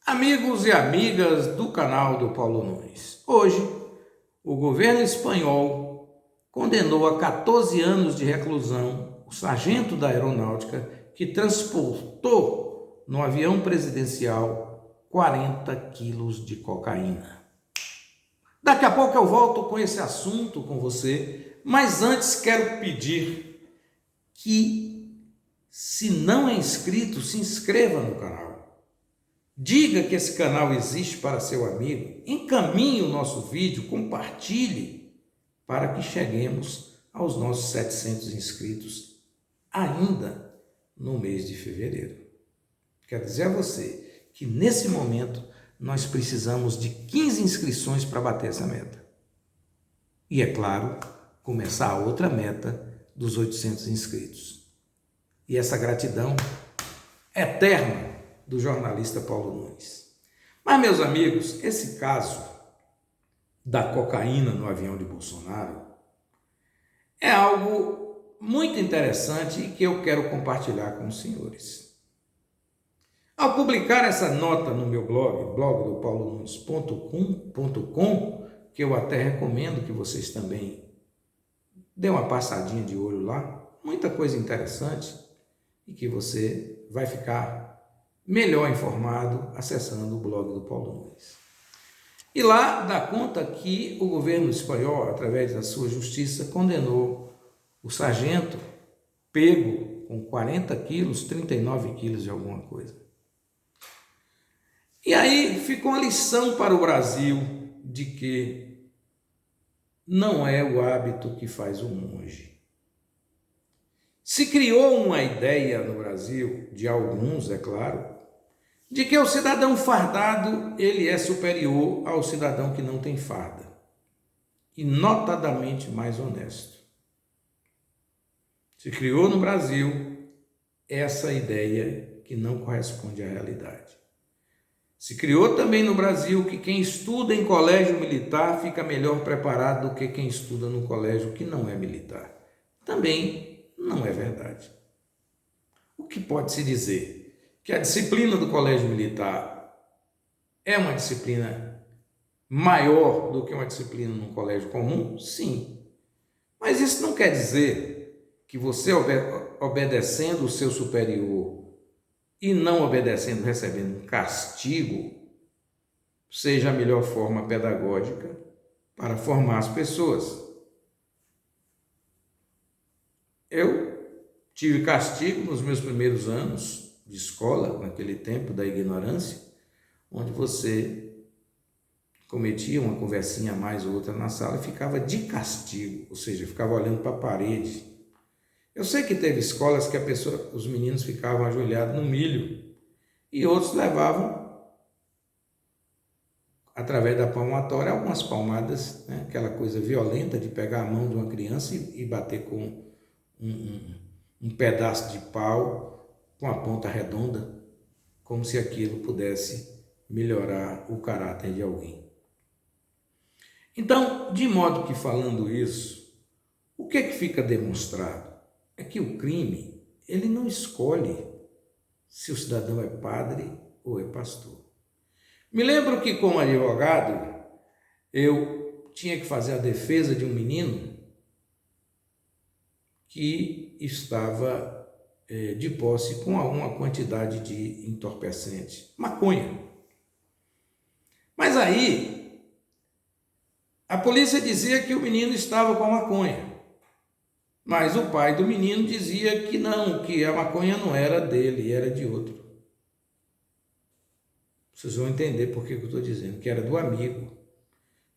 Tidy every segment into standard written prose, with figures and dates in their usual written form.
Amigos e amigas do canal do Paulo Nunes, hoje o governo espanhol condenou a 14 anos de reclusão o sargento da aeronáutica que transportou no avião presidencial 40 quilos de cocaína. Daqui a pouco eu volto com esse assunto com você, mas antes quero pedir que, se não é inscrito, se inscreva no canal. Diga que esse canal existe para seu amigo, encaminhe o nosso vídeo, compartilhe para que cheguemos aos nossos 700 inscritos ainda no mês de fevereiro. Quero dizer a você que nesse momento nós precisamos de 15 inscrições para bater essa meta. E é claro, começar a outra meta dos 800 inscritos. E essa gratidão eterna do jornalista Paulo Nunes. Mas, meus amigos, esse caso da cocaína no avião de Bolsonaro é algo muito interessante e que eu quero compartilhar com os senhores. Ao publicar essa nota no meu blog do paulonunes.com.com, que eu até recomendo que vocês também dêem uma passadinha de olho lá, muita coisa interessante e que você vai ficar melhor informado acessando o blog do Paulo Nunes. E lá dá conta que o governo espanhol, através da sua justiça, condenou o sargento pego com 40 quilos, 39 quilos de alguma coisa. E aí ficou uma lição para o Brasil de que não é o hábito que faz o monge. Se criou uma ideia no Brasil, de alguns, é claro, de que o cidadão fardado ele é superior ao cidadão que não tem farda, e notadamente mais honesto. Se criou no Brasil essa ideia que não corresponde à realidade. Se criou também no Brasil que quem estuda em colégio militar fica melhor preparado do que quem estuda no colégio que não é militar. Também não é verdade. O que pode-se dizer? Que a disciplina do colégio militar é uma disciplina maior do que uma disciplina num colégio comum? Sim. Mas isso não quer dizer que você obedecendo o seu superior e não obedecendo, recebendo um castigo, seja a melhor forma pedagógica para formar as pessoas. Eu tive castigo nos meus primeiros anos de escola, naquele tempo da ignorância, onde você cometia uma conversinha a mais ou outra na sala e ficava de castigo, ou seja, ficava olhando para a parede. Eu sei que teve escolas que os meninos ficavam ajoelhados no milho e outros levavam, através da palmatória, algumas palmadas, né? Aquela coisa violenta de pegar a mão de uma criança e bater com um pedaço de pau com a ponta redonda, como se aquilo pudesse melhorar o caráter de alguém. Então, de modo que falando isso, o que é que fica demonstrado? É que o crime, ele não escolhe se o cidadão é padre ou é pastor. Me lembro que como advogado, eu tinha que fazer a defesa de um menino que estava de posse com uma quantidade de entorpecente, maconha. Mas aí, a polícia dizia que o menino estava com a maconha, mas o pai do menino dizia que não, que a maconha não era dele, era de outro. Vocês vão entender por que eu estou dizendo, que era do amigo.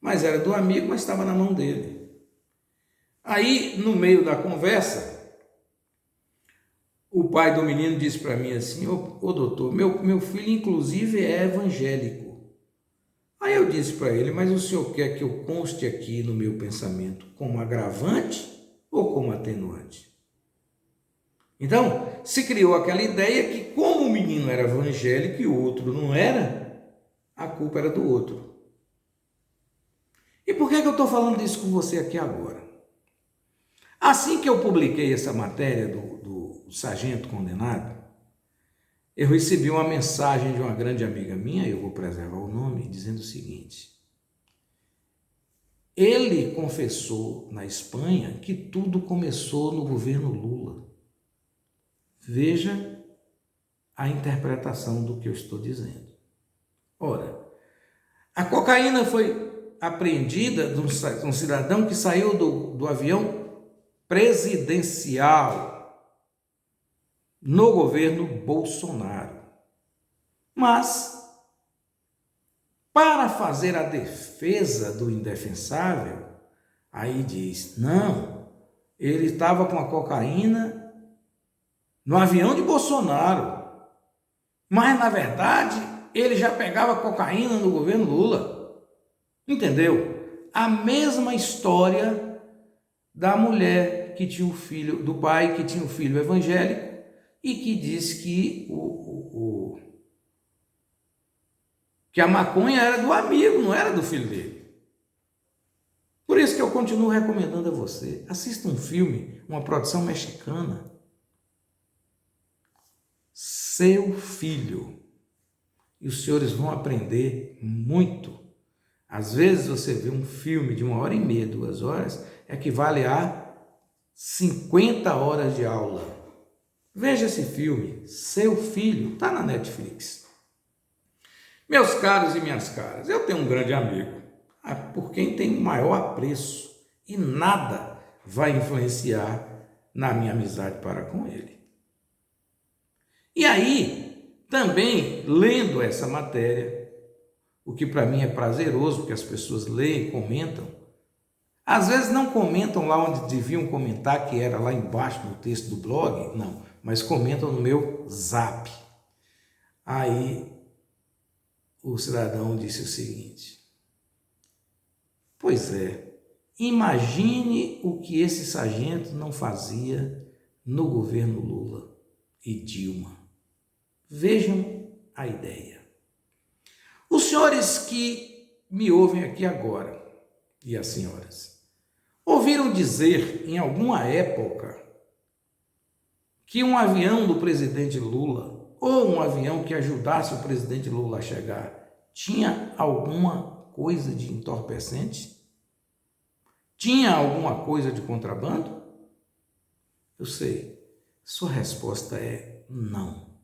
Mas era do amigo, mas estava na mão dele. Aí, no meio da conversa, o pai do menino disse para mim assim, ô doutor, meu filho inclusive é evangélico. Aí eu disse para ele, mas o senhor quer que eu conste aqui no meu pensamento como agravante ou como atenuante? Então, se criou aquela ideia que como o menino era evangélico e o outro não era, a culpa era do outro. E por que eu estou falando isso com você aqui agora? Assim que eu publiquei essa matéria do sargento condenado, eu recebi uma mensagem de uma grande amiga minha, eu vou preservar o nome, dizendo o seguinte: ele confessou na Espanha que tudo começou no governo Lula. Veja a interpretação do que eu estou dizendo. Ora, a cocaína foi apreendida de um cidadão que saiu do avião presidencial no governo Bolsonaro. Mas, para fazer a defesa do indefensável, aí diz, não, ele estava com a cocaína no avião de Bolsonaro, mas na verdade ele já pegava cocaína no governo Lula. Entendeu? A mesma história da mulher que tinha o filho, do pai que tinha o filho evangélico e que diz que que a maconha era do amigo, não era do filho dele. Por isso que eu continuo recomendando a você, assista um filme, uma produção mexicana, Seu Filho, e os senhores vão aprender muito. Às vezes você vê um filme de 1h30, 2 horas, equivale a 50 horas de aula. Veja esse filme, Seu Filho, está na Netflix. Meus caros e minhas caras, eu tenho um grande amigo, por quem tenho o maior apreço, e nada vai influenciar na minha amizade para com ele. E aí, também, lendo essa matéria, o que para mim é prazeroso, porque as pessoas leem, comentam, às vezes não comentam lá onde deviam comentar, que era lá embaixo no texto do blog, não, mas comentam no meu Zap. Aí, o cidadão disse o seguinte: pois é, imagine o que esse sargento não fazia no governo Lula e Dilma. Vejam a ideia. Os senhores que me ouvem aqui agora, e as senhoras, ouviram dizer em alguma época que um avião do presidente Lula ou um avião que ajudasse o presidente Lula a chegar tinha alguma coisa de entorpecente? Tinha alguma coisa de contrabando? Eu sei, sua resposta é não.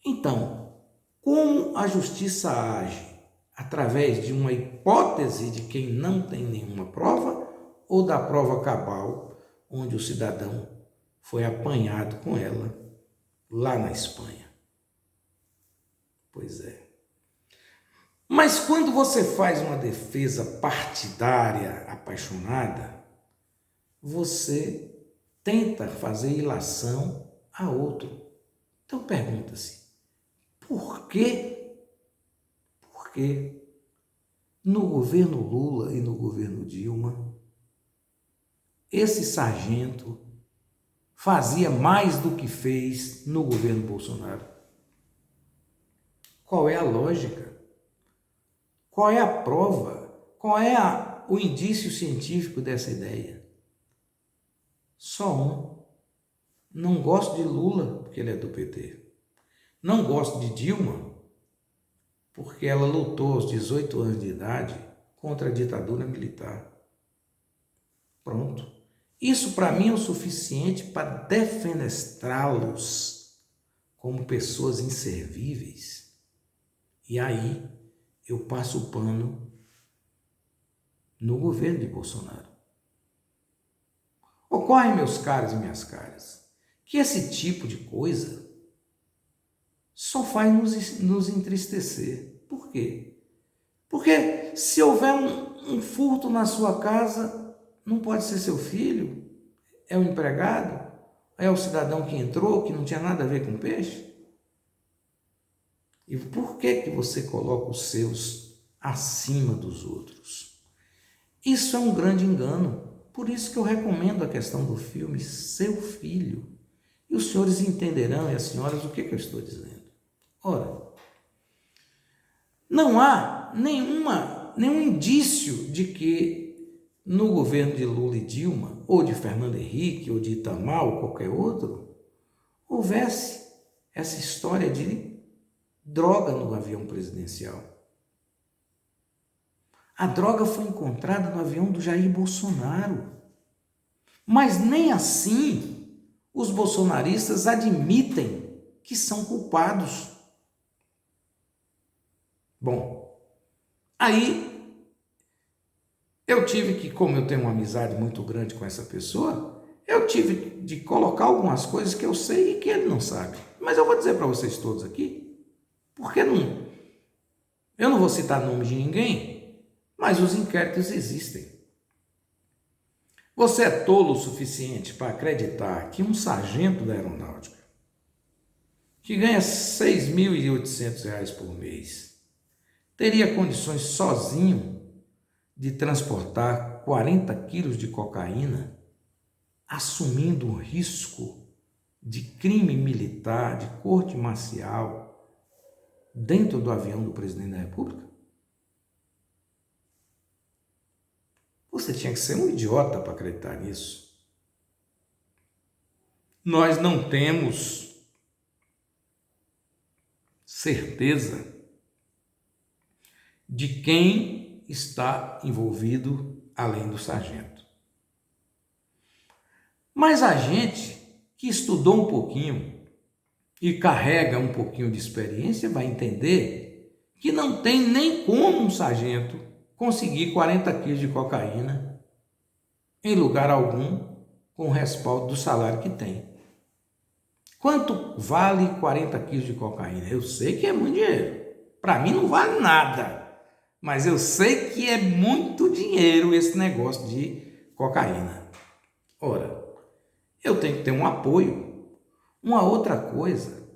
Então, como a justiça age? Através de uma hipótese de quem não tem nenhuma prova ou da prova cabal, onde o cidadão foi apanhado com ela lá na Espanha? Pois é. Mas quando você faz uma defesa partidária apaixonada, você tenta fazer ilação a outro. Então pergunta-se, por quê? Porque no governo Lula e no governo Dilma, esse sargento fazia mais do que fez no governo Bolsonaro. Qual é a lógica? Qual é a prova? Qual é o indício científico dessa ideia? Só um. Não gosto de Lula, porque ele é do PT. Não gosto de Dilma, porque ela lutou aos 18 anos de idade contra a ditadura militar. Pronto. Isso para mim é o suficiente para defenestrá-los como pessoas inservíveis. E aí eu passo o pano no governo de Bolsonaro. Ocorre, meus caros e minhas caras, que esse tipo de coisa só faz nos entristecer. Por quê? Porque se houver um furto na sua casa, não pode ser seu filho, é o empregado, é o cidadão que entrou, que não tinha nada a ver com peixe. E por que você coloca os seus acima dos outros? Isso é um grande engano. Por isso que eu recomendo a questão do filme Seu Filho. E os senhores entenderão, e as senhoras, o que eu estou dizendo. Ora, não há nenhum indício de que no governo de Lula e Dilma, ou de Fernando Henrique, ou de Itamar, ou qualquer outro, houvesse essa história de droga no avião presidencial. A droga foi encontrada no avião do Jair Bolsonaro. Mas nem assim os bolsonaristas admitem que são culpados. Bom, aí eu tive que, como eu tenho uma amizade muito grande com essa pessoa, eu tive de colocar algumas coisas que eu sei e que ele não sabe. Mas eu vou dizer para vocês todos aqui, porque eu não vou citar nome de ninguém, mas os inquéritos existem. Você é tolo o suficiente para acreditar que um sargento da aeronáutica, que ganha R$ 6.800 por mês, teria condições sozinho de transportar 40 quilos de cocaína, assumindo o risco de crime militar, de corte marcial, dentro do avião do presidente da República? Você tinha que ser um idiota para acreditar nisso. Nós não temos certeza de quem está envolvido além do sargento. Mas a gente que estudou um pouquinho e carrega um pouquinho de experiência vai entender que não tem nem como um sargento conseguir 40 quilos de cocaína em lugar algum com o respaldo do salário que tem. Quanto vale 40 quilos de cocaína? Eu sei que é muito dinheiro. Para mim não vale nada, mas eu sei que é muito dinheiro esse negócio de cocaína. Ora, eu tenho que ter um apoio. Uma outra coisa,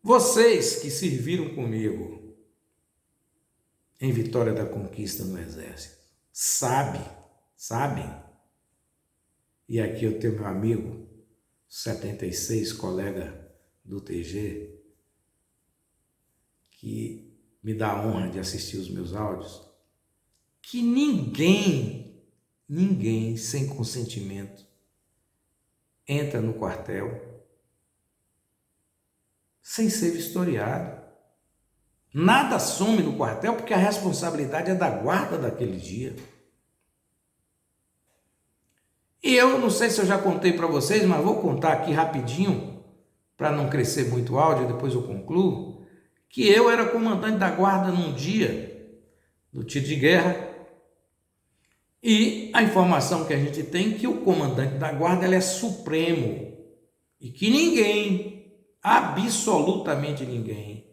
vocês que serviram comigo em Vitória da Conquista no Exército, sabem, e aqui eu tenho meu amigo, 76, colega do TG, que me dá a honra de assistir os meus áudios, que ninguém sem consentimento entra no quartel sem ser vistoriado. Nada some no quartel porque a responsabilidade é da guarda daquele dia. E eu não sei se eu já contei para vocês, mas vou contar aqui rapidinho, para não crescer muito o áudio, depois eu concluo, que eu era comandante da guarda num dia do tiro de guerra, e a informação que a gente tem é que o comandante da guarda ele é supremo, e que ninguém, absolutamente ninguém,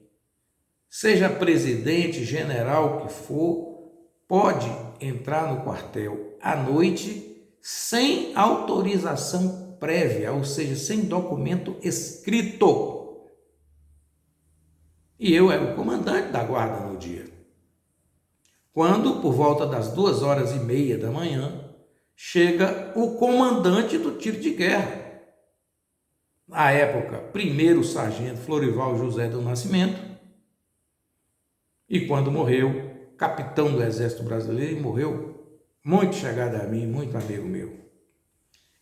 seja presidente, general, o que for, pode entrar no quartel à noite sem autorização prévia, ou seja, sem documento escrito. E eu era o comandante da guarda no dia. Quando, por volta das 2h30 da manhã, chega o comandante do tiro de guerra. Na época, primeiro sargento Florival José do Nascimento, e quando morreu, capitão do Exército Brasileiro, e morreu muito chegado a mim, muito amigo meu.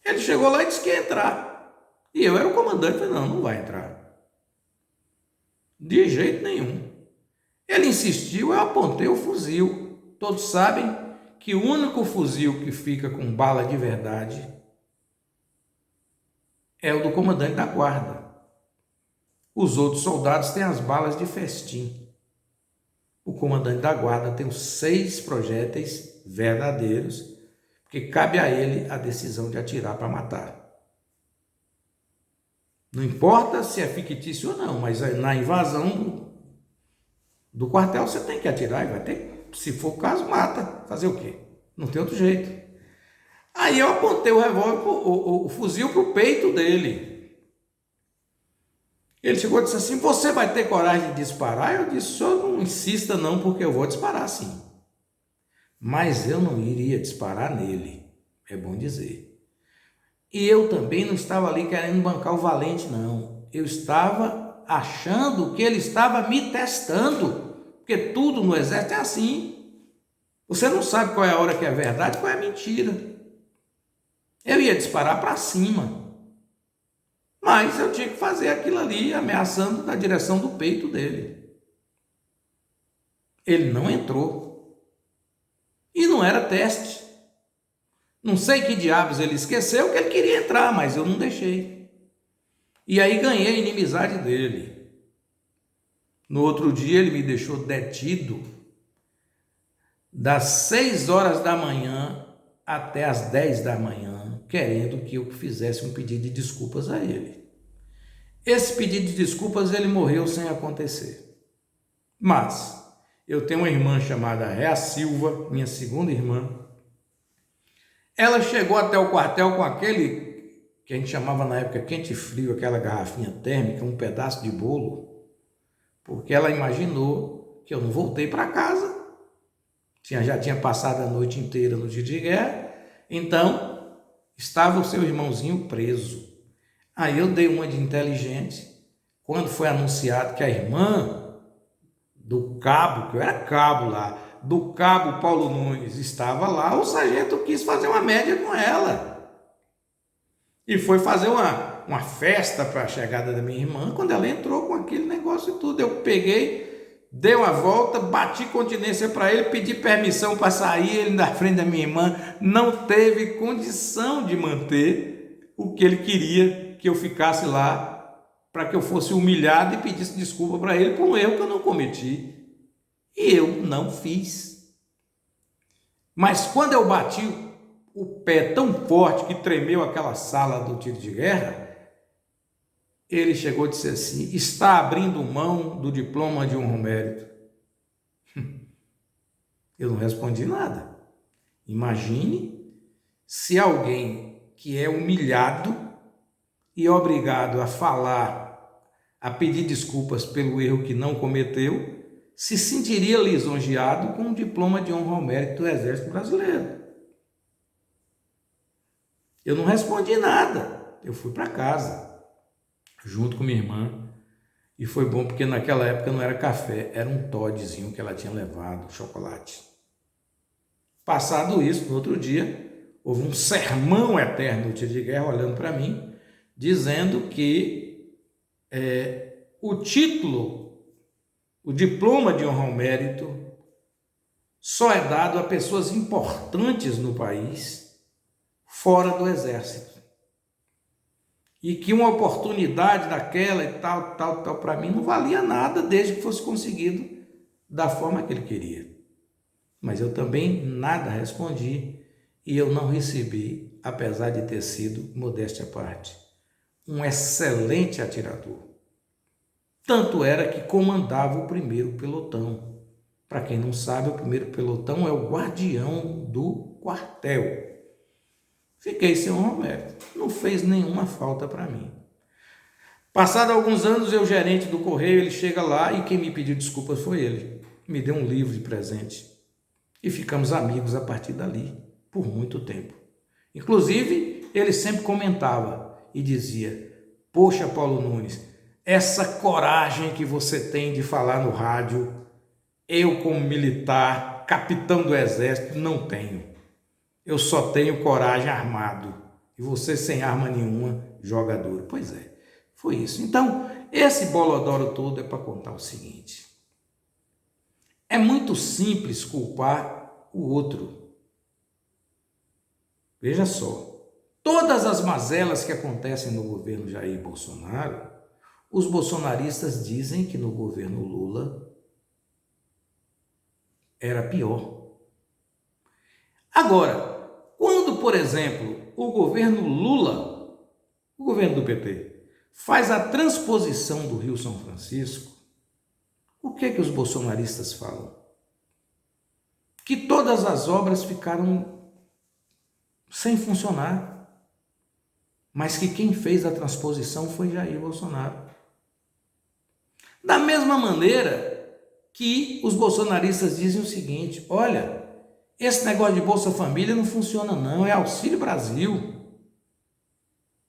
Ele chegou lá e disse que ia entrar. E eu era o comandante, falei, não vai entrar. De jeito nenhum. Ele insistiu, eu apontei o fuzil. Todos sabem que o único fuzil que fica com bala de verdade é o do comandante da guarda. Os outros soldados têm as balas de festim. O comandante da guarda tem os 6 projéteis verdadeiros, porque cabe a ele a decisão de atirar para matar. Não importa se é fictício ou não, mas na invasão do quartel você tem que atirar e vai ter, se for o caso, mata. Fazer o quê? Não tem outro jeito. Aí eu apontei o revólver, o fuzil para o peito dele. Ele chegou e disse assim, você vai ter coragem de disparar? Eu disse, senhor, não insista não, porque eu vou disparar sim. Mas eu não iria disparar nele, é bom dizer. E eu também não estava ali querendo bancar o valente, não. Eu estava achando que ele estava me testando, porque tudo no exército é assim. Você não sabe qual é a hora que é verdade, qual é a mentira. Eu ia disparar para cima. Mas eu tinha que fazer aquilo ali, ameaçando na direção do peito dele. Ele não entrou. E não era teste. Não sei que diabos ele esqueceu que ele queria entrar, mas eu não deixei. E aí ganhei a inimizade dele. No outro dia ele me deixou detido das 6 horas da manhã até as 10 da manhã, querendo que eu fizesse um pedido de desculpas a ele. Esse pedido de desculpas ele morreu sem acontecer. Mas eu tenho uma irmã chamada Réa Silva, minha segunda irmã. Ela chegou até o quartel com aquele que a gente chamava na época quente e frio, aquela garrafinha térmica, um pedaço de bolo, porque ela imaginou que eu não voltei para casa. Já tinha passado a noite inteira no dia de guerra, então estava o seu irmãozinho preso. Aí eu dei uma de inteligente, quando foi anunciado que a irmã do cabo, que eu era cabo lá, do cabo Paulo Nunes estava lá, o sargento quis fazer uma média com ela. E foi fazer uma festa para a chegada da minha irmã, quando ela entrou com aquele negócio e tudo. Eu peguei, dei uma volta, bati continência para ele, pedi permissão para sair, ele na frente da minha irmã não teve condição de manter o que ele queria que eu ficasse lá, para que eu fosse humilhado e pedisse desculpa para ele por um erro que eu não cometi. E eu não fiz. Mas quando eu bati o pé tão forte que tremeu aquela sala do tiro de guerra, ele chegou e disse assim: está abrindo mão do diploma de honra ao mérito. Eu não respondi nada. Imagine se alguém que é humilhado e obrigado a falar, a pedir desculpas pelo erro que não cometeu, se sentiria lisonjeado com um diploma de honra ao mérito do Exército Brasileiro. Eu não respondi nada. Eu fui para casa, junto com minha irmã, e foi bom porque naquela época não era café, era um Toddzinho que ela tinha levado, chocolate. Passado isso, no outro dia, houve um sermão eterno do tiro de guerra olhando para mim, dizendo que o título, o diploma de honra ao mérito, só é dado a pessoas importantes no país, fora do Exército. E que uma oportunidade daquela e tal, para mim não valia nada, desde que fosse conseguido da forma que ele queria. Mas eu também nada respondi e eu não recebi, apesar de ter sido, modéstia à parte, um excelente atirador. Tanto era que comandava o primeiro pelotão. Para quem não sabe, o primeiro pelotão é o guardião do quartel. Fiquei sem honra ao mérito. Não fez nenhuma falta para mim. Passado alguns anos, eu, gerente do correio, ele chega lá e quem me pediu desculpas foi ele. Me deu um livro de presente. E ficamos amigos a partir dali, por muito tempo. Inclusive, ele sempre comentava e dizia: poxa, Paulo Nunes, essa coragem que você tem de falar no rádio, eu como militar, capitão do Exército, não tenho. Eu só tenho coragem armado. E você sem arma nenhuma, joga duro. Pois é, foi isso. Então, esse bolodoro todo é para contar o seguinte. É muito simples culpar o outro. Veja só, todas as mazelas que acontecem no governo Jair Bolsonaro, os bolsonaristas dizem que no governo Lula era pior. Agora, quando, por exemplo, o governo Lula, o governo do PT, faz a transposição do Rio São Francisco, o que é que os bolsonaristas falam? Que todas as obras ficaram sem funcionar, mas que quem fez a transposição foi Jair Bolsonaro. Da mesma maneira que os bolsonaristas dizem o seguinte: olha, esse negócio de Bolsa Família não funciona não, é Auxílio Brasil,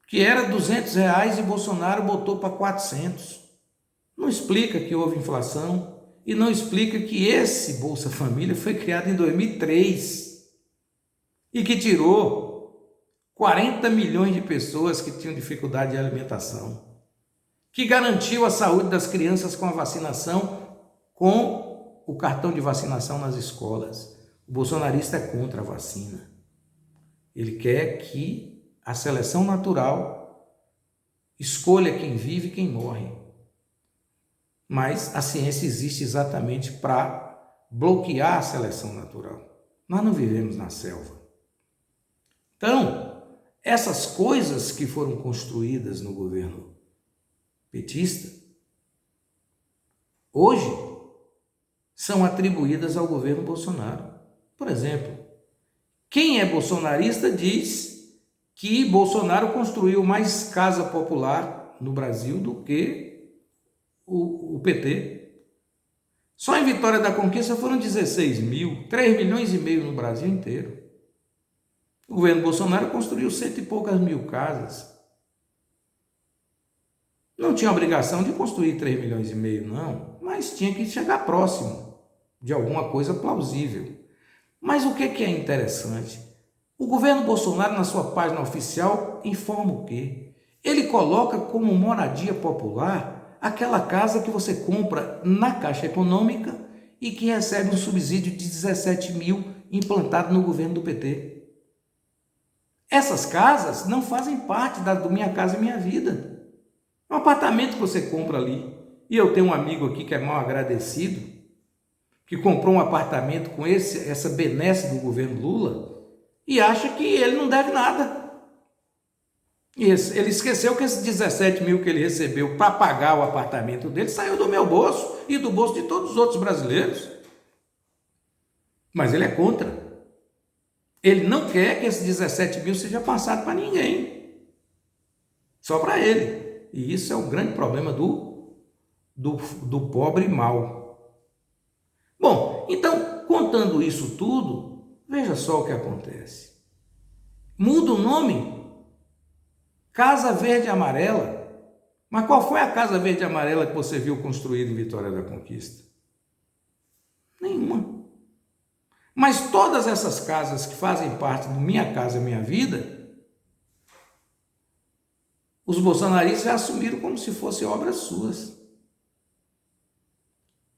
que era R$200 e Bolsonaro botou para 400. Não explica que houve inflação e não explica que esse Bolsa Família foi criado em 2003 e que tirou 40 milhões de pessoas que tinham dificuldade de alimentação, que garantiu a saúde das crianças com a vacinação, com o cartão de vacinação nas escolas. O bolsonarista é contra a vacina. Ele quer que a seleção natural escolha quem vive e quem morre. Mas a ciência existe exatamente para bloquear a seleção natural. Nós não vivemos na selva. Então, essas coisas que foram construídas no governo petista, hoje, são atribuídas ao governo Bolsonaro. Por exemplo, quem é bolsonarista diz que Bolsonaro construiu mais casa popular no Brasil do que o PT. Só em Vitória da Conquista foram 16 mil, 3 milhões e meio no Brasil inteiro. O governo Bolsonaro construiu 100 e poucas mil casas. Não tinha obrigação de construir 3 milhões e meio, não, mas tinha que chegar próximo de alguma coisa plausível. Mas o que é interessante? O governo Bolsonaro, na sua página oficial, informa o quê? Ele coloca como moradia popular aquela casa que você compra na Caixa Econômica e que recebe um subsídio de 17 mil implantado no governo do PT. Essas casas não fazem parte do Minha Casa Minha Vida. É um apartamento que você compra ali. E eu tenho um amigo aqui que é mal agradecido, que comprou um apartamento com essa benesse do governo Lula e acha que ele não deve nada. Ele esqueceu que esses 17 mil que ele recebeu para pagar o apartamento dele saiu do meu bolso e do bolso de todos os outros brasileiros. Mas ele é contra. Ele não quer que esses 17 mil seja passado para ninguém. Só para ele. E isso é o grande problema do pobre mau. Bom, então, contando isso tudo, veja só o que acontece. Muda o nome, Casa Verde e Amarela. Mas qual foi a Casa Verde e Amarela que você viu construída em Vitória da Conquista? Nenhuma. Mas todas essas casas que fazem parte do Minha Casa Minha Vida, os bolsonaristas já assumiram como se fossem obras suas.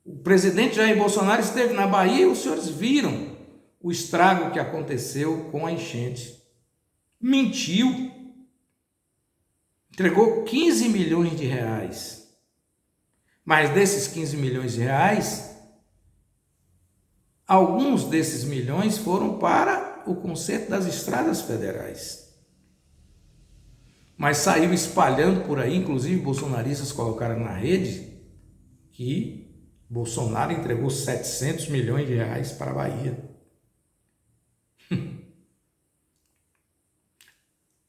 O presidente Jair Bolsonaro esteve na Bahia e os senhores viram o estrago que aconteceu com a enchente. Mentiu. Entregou 15 milhões de reais. Mas desses 15 milhões de reais, alguns desses milhões foram para o conserto das estradas federais. Mas saiu espalhando por aí, inclusive bolsonaristas colocaram na rede, que Bolsonaro entregou 700 milhões de reais para a Bahia.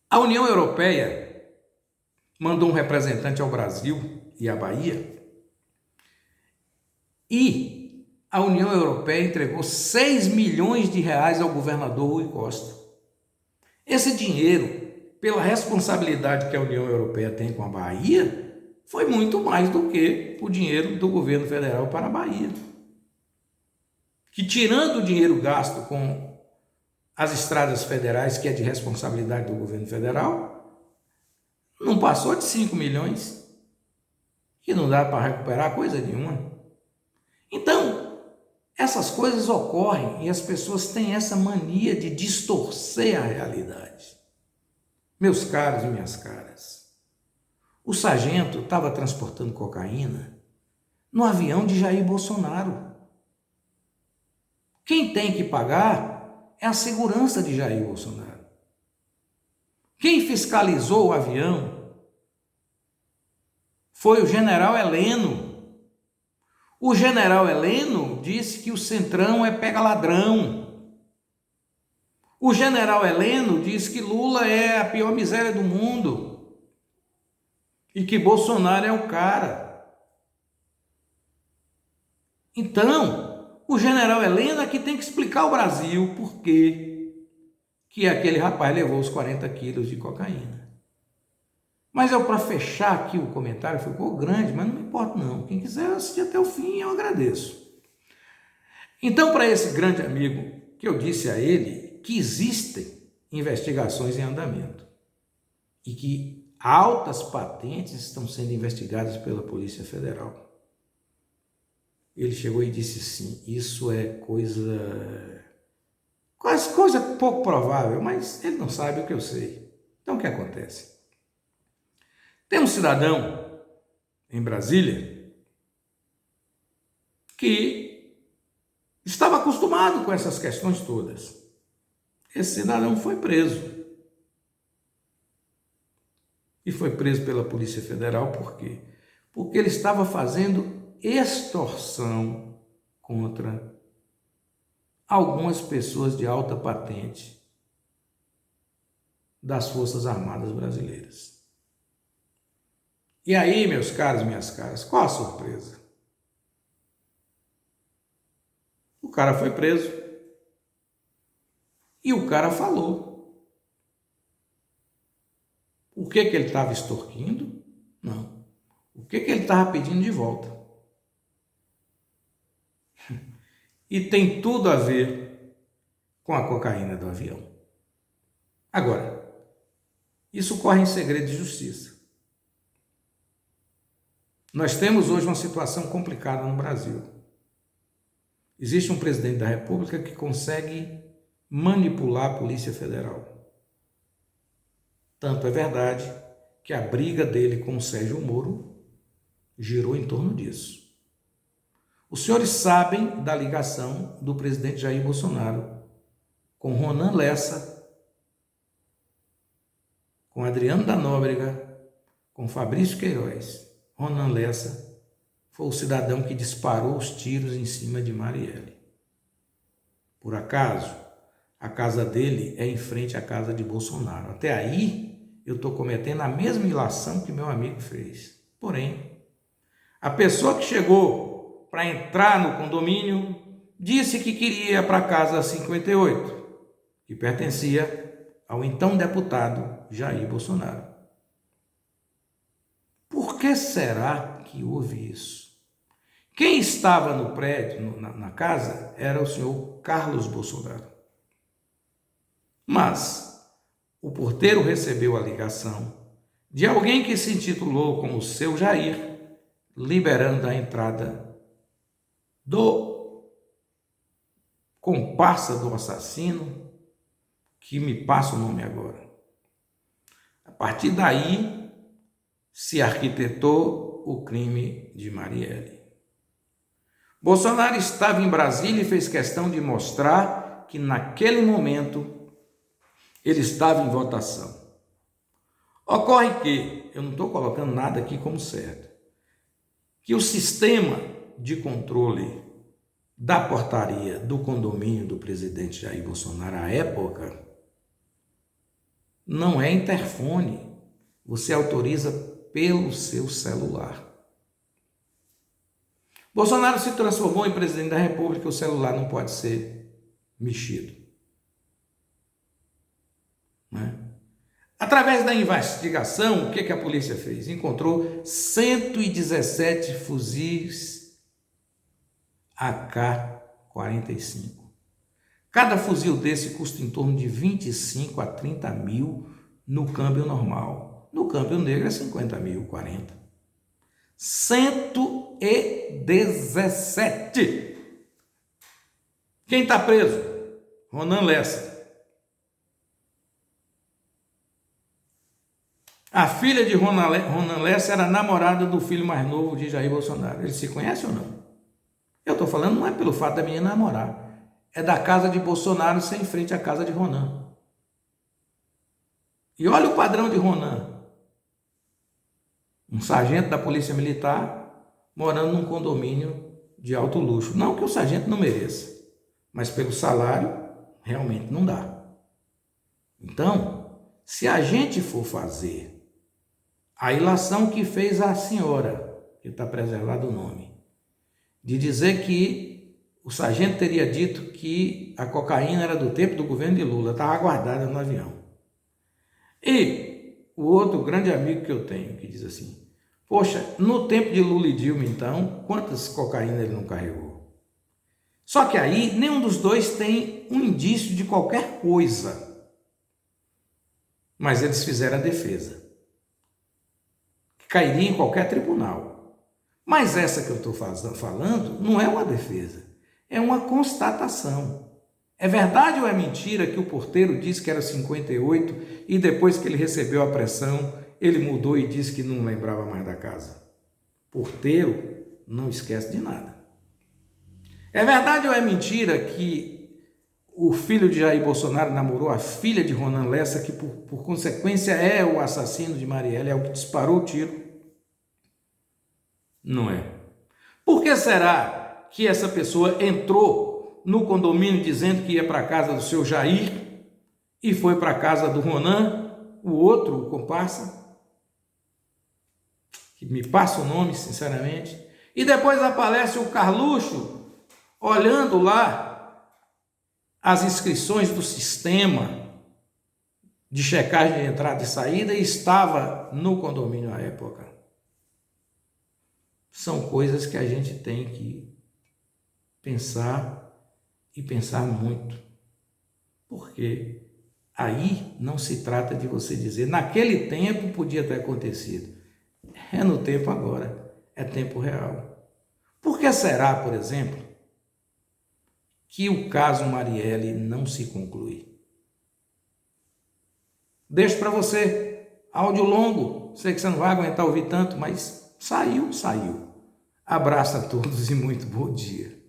A União Europeia mandou um representante ao Brasil e à Bahia, e a União Europeia entregou 6 milhões de reais ao governador Rui Costa. Esse dinheiro, pela responsabilidade que a União Europeia tem com a Bahia, foi muito mais do que o dinheiro do governo federal para a Bahia. Que, tirando o dinheiro gasto com as estradas federais, que é de responsabilidade do governo federal, não passou de 5 milhões, que não dá para recuperar coisa nenhuma. Então, essas coisas ocorrem e as pessoas têm essa mania de distorcer a realidade. Meus caros e minhas caras, o sargento estava transportando cocaína no avião de Jair Bolsonaro. Quem tem que pagar é a segurança de Jair Bolsonaro. Quem fiscalizou o avião foi o general Heleno. O general Heleno disse que o Centrão é pega-ladrão. O general Heleno disse que Lula é a pior miséria do mundo e que Bolsonaro é o cara. Então, o general Heleno é que tem que explicar ao Brasil por quê que aquele rapaz levou os 40 quilos de cocaína. Mas para fechar aqui o comentário, ficou grande, mas não me importa não. Quem quiser assistir até o fim, eu agradeço. Então, para esse grande amigo, que eu disse a ele que existem investigações em andamento e que altas patentes estão sendo investigadas pela Polícia Federal. Ele chegou e disse assim, isso é quase coisa pouco provável, mas ele não sabe o que eu sei. Então o que acontece? Tem um cidadão em Brasília que estava acostumado com essas questões todas. Esse cidadão foi preso. E foi preso pela Polícia Federal por quê? Porque ele estava fazendo extorsão contra algumas pessoas de alta patente das Forças Armadas Brasileiras. E aí, meus caros, minhas caras, qual a surpresa? O cara foi preso e o cara falou. O que ele estava extorquindo? Não. O que ele estava pedindo de volta? E tem tudo a ver com a cocaína do avião. Agora, isso corre em segredo de justiça. Nós temos hoje uma situação complicada no Brasil. Existe um presidente da República que consegue manipular a Polícia Federal. Tanto é verdade que a briga dele com o Sérgio Moro girou em torno disso. Os senhores sabem da ligação do presidente Jair Bolsonaro com Ronan Lessa, com Adriano da Nóbrega, com Fabrício Queiroz. Ronan Lessa foi o cidadão que disparou os tiros em cima de Marielle. Por acaso, a casa dele é em frente à casa de Bolsonaro. Até aí, eu estou cometendo a mesma ilação que meu amigo fez. Porém, a pessoa que chegou para entrar no condomínio disse que queria ir para a casa 58, que pertencia ao então deputado Jair Bolsonaro. Por que será que houve isso? Quem estava no prédio, na casa, era o senhor Carlos Bolsonaro. Mas o porteiro recebeu a ligação de alguém que se intitulou como seu Jair, liberando a entrada do comparsa do assassino, que me passa o nome agora. A partir daí, se arquitetou o crime de Marielle. Bolsonaro estava em Brasília e fez questão de mostrar que naquele momento ele estava em votação. Ocorre que, eu não estou colocando nada aqui como certo, que o sistema de controle da portaria do condomínio do presidente Jair Bolsonaro à época não é interfone, você autoriza pelo seu celular. Bolsonaro se transformou em presidente da República, o celular não pode ser mexido. Né? Através da investigação, o que a polícia fez? Encontrou 117 fuzis AK-45. Cada fuzil desse custa em torno de 25 a 30 mil no câmbio normal. No câmbio negro é 50 mil, 40. 117. Quem está preso? Ronan Lessa. A filha de Ronan Lessa era namorada do filho mais novo de Jair Bolsonaro. Eles se conhecem ou não? Eu estou falando não é pelo fato da menina namorar. É da casa de Bolsonaro ser em frente à casa de Ronan. E olha o padrão de Ronan. Um sargento da Polícia Militar morando num condomínio de alto luxo. Não que o sargento não mereça, mas pelo salário realmente não dá. Então, se a gente for fazer a ilação que fez a senhora, que está preservado o nome, de dizer que o sargento teria dito que a cocaína era do tempo do governo de Lula, estava guardada no avião. E o outro grande amigo que eu tenho, que diz assim, poxa, no tempo de Lula e Dilma, então, quantas cocaína ele não carregou? Só que aí, nenhum dos dois tem um indício de qualquer coisa. mas eles fizeram a defesa, que cairia em qualquer tribunal. Mas essa que eu estou falando não é uma defesa, é uma constatação. É verdade ou é mentira que o porteiro disse que era 58 e depois que ele recebeu a pressão, ele mudou e disse que não lembrava mais da casa? Porteiro não esquece de nada. É verdade ou é mentira que o filho de Jair Bolsonaro namorou a filha de Ronan Lessa, que por consequência é o assassino de Marielle, é o que disparou o tiro? Não é. Por que será que essa pessoa entrou no condomínio dizendo que ia para a casa do seu Jair e foi para a casa do Ronan, o outro, o comparsa, que me passa o nome, sinceramente, e depois aparece o Carluxo olhando lá as inscrições do sistema de checagem de entrada e saída e estava no condomínio à época? São coisas que a gente tem que pensar e pensar muito, porque aí não se trata de você dizer naquele tempo podia ter acontecido. É no tempo agora, é tempo real. Por que será, por exemplo, que o caso Marielle não se conclui? Deixo para você, áudio longo, sei que você não vai aguentar ouvir tanto, mas saiu. Abraço a todos e muito bom dia.